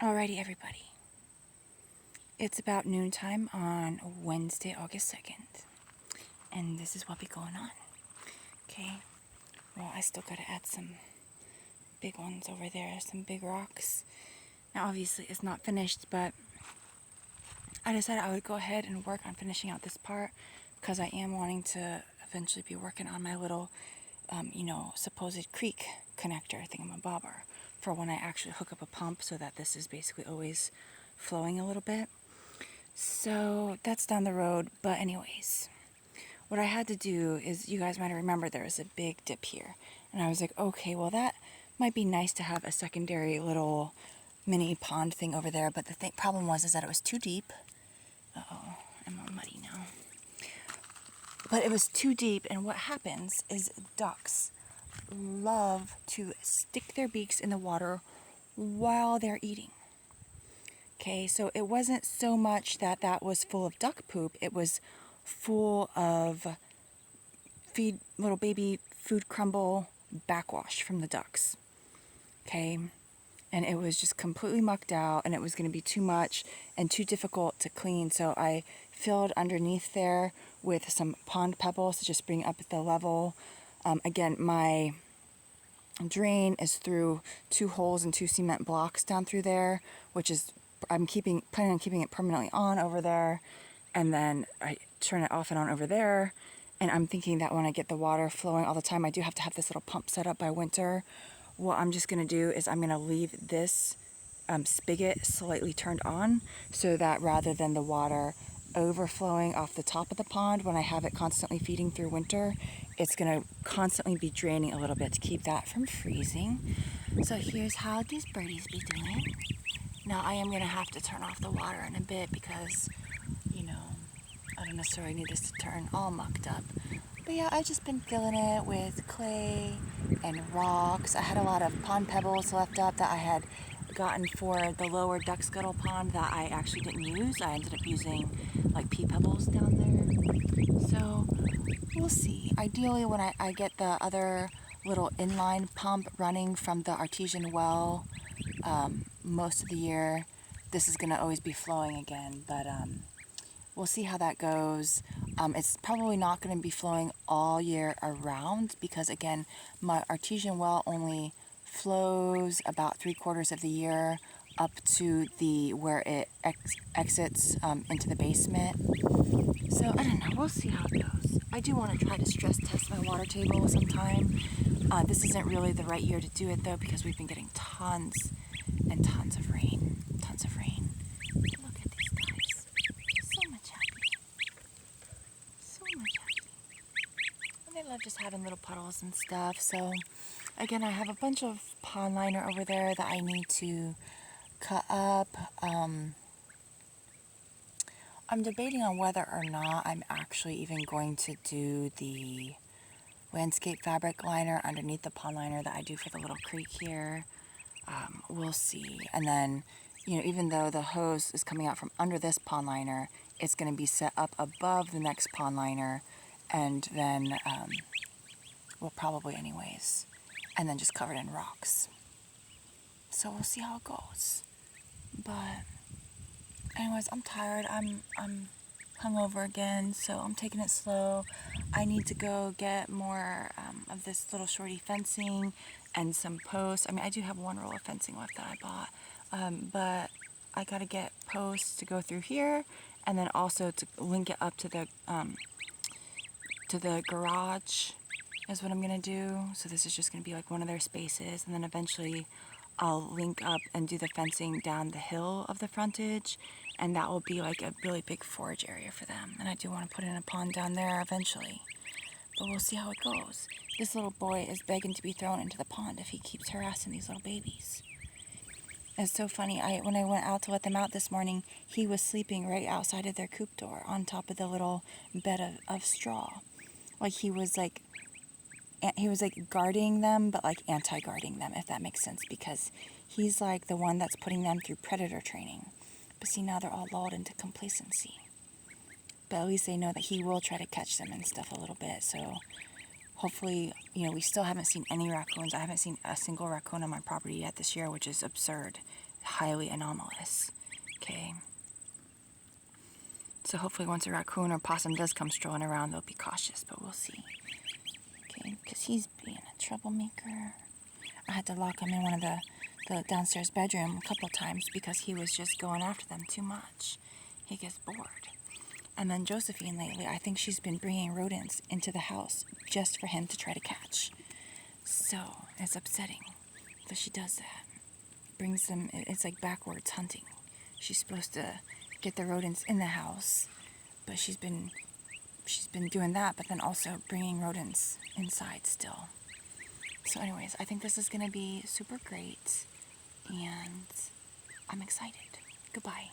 Alrighty, everybody. It's about noontime on Wednesday, August 2nd. And this is what be going on. Okay. Well, I still gotta add some big ones over there, some big rocks. Now, obviously, it's not finished, but I decided I would go ahead and work on finishing out this part because I am wanting to eventually be working on my little, supposed creek connector thingamabobber for when I actually hook up a pump so that this is basically always flowing a little bit. So that's down the road, but anyways, what I had to do is, you guys might remember there was a big dip here, and I was like, okay, well that might be nice to have a secondary little mini pond thing over there, but the problem was that it was too deep. Uh-oh, I'm all muddy now. But it was too deep, and what happens is ducks love to stick their beaks in the water while they're eating. Okay, so it wasn't so much that was full of duck poop, it was full of little baby food crumble backwash from the ducks. Okay, and it was just completely mucked out, and it was going to be too much and too difficult to clean, so I filled underneath there with some pond pebbles to just bring up the level. Again, my drain is through 2 holes and 2 cement blocks down through there, which is I'm planning on keeping it permanently on over there, and then I turn it off and on over there. And I'm thinking that when I get the water flowing all the time, I do have to have this little pump set up by winter. What I'm just going to do is I'm going to leave this spigot slightly turned on so that rather than the water overflowing off the top of the pond when I have it constantly feeding through winter, it's going to constantly be draining a little bit to keep that from freezing. So here's how these birdies be doing. Now I am going to have to turn off the water in a bit because, I don't necessarily need this to turn all mucked up. But yeah, I've just been filling it with clay and rocks. I had a lot of pond pebbles left up that I had gotten for the lower duck scuttle pond that I actually didn't use. I ended up using like pea pebbles down there. So we'll see. Ideally, when I get the other little inline pump running from the artesian well most of the year, this is going to always be flowing again. But we'll see how that goes. It's probably not going to be flowing all year around because, again, my artesian well only flows about 3/4 of the year up to where it exits into the basement. So I don't know. We'll see how it goes. I do want to try to stress test my water table sometime. This isn't really the right year to do it though because we've been getting tons and tons of rain. Tons of rain. Look at these guys. So much happy. So much happy. And they love just having little puddles and stuff. So again, I have a bunch of pond liner over there that I need to cut up. I'm debating on whether or not I'm actually even going to do the landscape fabric liner underneath the pond liner that I do for the little creek here. We'll see. And then, even though the hose is coming out from under this pond liner, it's going to be set up above the next pond liner, and then, well, probably anyways, and then just covered in rocks. So we'll see how it goes. But anyways, I'm tired. I'm hungover again, so I'm taking it slow. I need to go get more of this little shorty fencing and some posts. I mean, I do have 1 roll of fencing left that I bought, but I gotta get posts to go through here, and then also to link it up to the garage is what I'm gonna do. So this is just gonna be like one of their spaces, and then eventually I'll link up and do the fencing down the hill of the frontage, and that will be like a really big forage area for them. And I do want to put in a pond down there eventually, but we'll see how it goes. This little boy is begging to be thrown into the pond if he keeps harassing these little babies. It's so funny. When I went out to let them out this morning, he was sleeping right outside of their coop door on top of the little bed of straw. Like he was like guarding them, but like anti-guarding them, if that makes sense, because he's like the one that's putting them through predator training. But see, now they're all lulled into complacency. But at least they know that he will try to catch them and stuff a little bit. So hopefully, we still haven't seen any raccoons. I haven't seen a single raccoon on my property yet this year, which is absurd. highly anomalous. Okay. So hopefully once a raccoon or possum does come strolling around, they'll be cautious, but we'll see. Okay, because he's being a troublemaker. I had to lock him in one of the downstairs bedroom a couple times because he was just going after them too much. He gets bored. And then Josephine lately, I think she's been bringing rodents into the house just for him to try to catch. So it's upsetting that she does that. Brings them, it's like backwards hunting. She's supposed to get the rodents in the house, but she's been doing that, but then also bringing rodents inside still. So anyways, I think this is going to be super great, and I'm excited. Goodbye.